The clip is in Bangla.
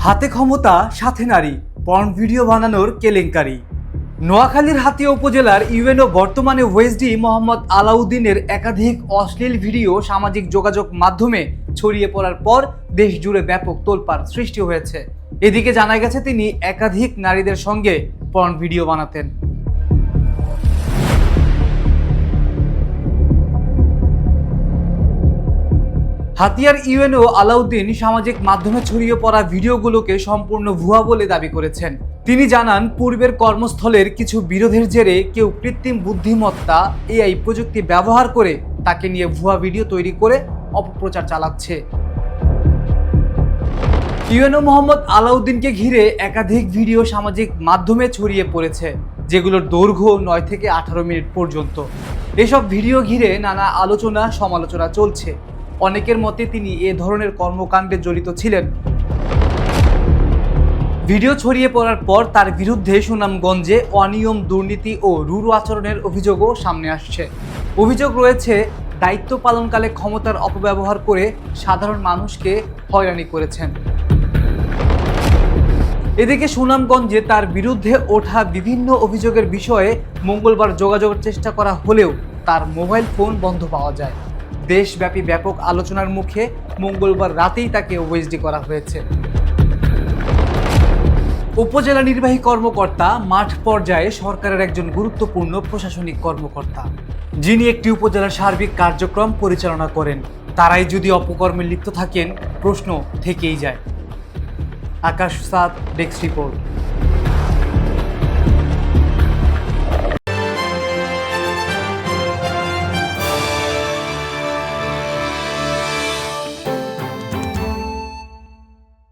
হাতে ক্ষমতা সাথে নারী, পর্ন ভিডিও বানানোর কেলেঙ্কারি। নোয়াখালীর হাতিয়া উপজেলার ইউএনও বর্তমানে ওয়েসডি মোহাম্মদ আলাউদ্দিনের একাধিক অশ্লীল ভিডিও সামাজিক যোগাযোগ মাধ্যমে ছড়িয়ে পড়ার পর দেশ জুড়ে ব্যাপক তোলপাড় সৃষ্টি হয়েছে। এদিকে জানা গেছে তিনি একাধিক নারীদের সঙ্গে পর্ন ভিডিও বানাতেন। হাতিয়ার ইউএনও আলাউদ্দিন সামাজিক মাধ্যমে ছড়িয়ে পড়া ভিডিওগুলোকে সম্পূর্ণ ভুয়া বলে দাবি করেছেন। তিনি জানান, পূর্বের কর্মস্থলের কিছু বিরোধের জেরে কেউ কৃত্রিম বুদ্ধিমত্তা এআই প্রযুক্তি ব্যবহার করে তাকে নিয়ে ভুয়া ভিডিও তৈরি করে অপপ্রচার চালাচ্ছে। ইউএনও মোহাম্মদ আলাউদ্দিনকে ঘিরে একাধিক ভিডিও সামাজিক মাধ্যমে ছড়িয়ে পড়েছে, যেগুলোর দৈর্ঘ্য 9 থেকে 18 মিনিট পর্যন্ত। এসব ভিডিও ঘিরে নানা আলোচনা সমালোচনা চলছে। অনেকের মতে তিনি এ ধরনের কর্মকাণ্ডে জড়িত ছিলেন। ভিডিও ছড়িয়ে পড়ার পর তার বিরুদ্ধে সুনামগঞ্জে অনিয়ম, দুর্নীতি ও রূঢ় আচরণের অভিযোগও সামনে আসছে। অভিযোগ রয়েছে দায়িত্ব পালনকালে ক্ষমতার অপব্যবহার করে সাধারণ মানুষকে হয়রানি করেছেন। এদিকে সুনামগঞ্জে তার বিরুদ্ধে ওঠা বিভিন্ন অভিযোগের বিষয়ে মঙ্গলবার যোগাযোগের চেষ্টা করা হলেও তার মোবাইল ফোন বন্ধ পাওয়া যায়। দেশব্যাপী ব্যাপক আলোচনার মুখে মঙ্গলবার রাতেই তাকে ওএসডি করা হয়েছে। উপজেলা নির্বাহী কর্মকর্তা মাঠ পর্যায়ে সরকারের একজন গুরুত্বপূর্ণ প্রশাসনিক কর্মকর্তা, যিনি একটি উপজেলার সার্বিক কার্যক্রম পরিচালনা করেন। তারাই যদি অপকর্মে লিপ্ত থাকেন, প্রশ্ন থেকেই যায়। আকাশ সাদ, ডেস্ক রিপোর্ট।